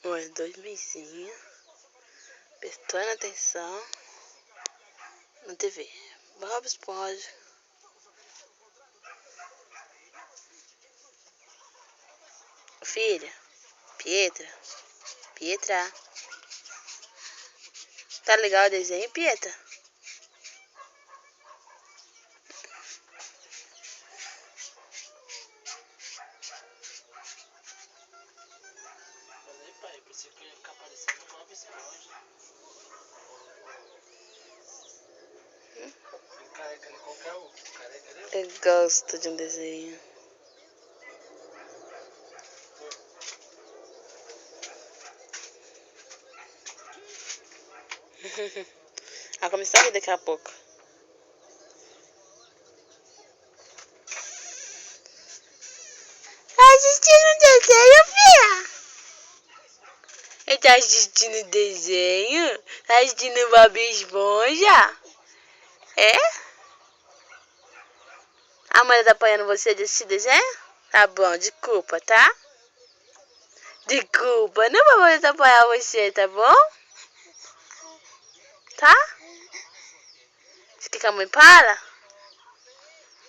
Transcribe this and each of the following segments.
Olha, 2 mesinhos. Prestando atenção na TV. Bob Esponja. Filha. Pietra. Tá legal o desenho, Pietra? Falei, pai, pensei que ia ficar parecendo o Bob Esponja. Careca de qualquer um. Careca de Eu gosto de um desenho. Vai começar a rir daqui a pouco. Tá assistindo desenho, filha? Ele tá assistindo desenho? Tá assistindo Bob Esponja? É? A mãe tá apanhando você desse desenho? Tá bom, desculpa, tá? Desculpa, não vou poder apanhar você, tá bom? Tá? Você quer que a mãe para?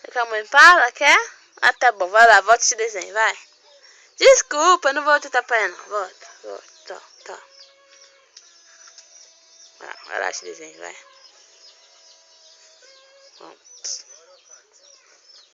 Quer que a mãe para? Quer? Ah, tá bom, vai lá, volta esse desenho, vai. Desculpa, não vou tentar apanhar não. Volta. Tá. Vai lá esse desenho, vai. Vamos.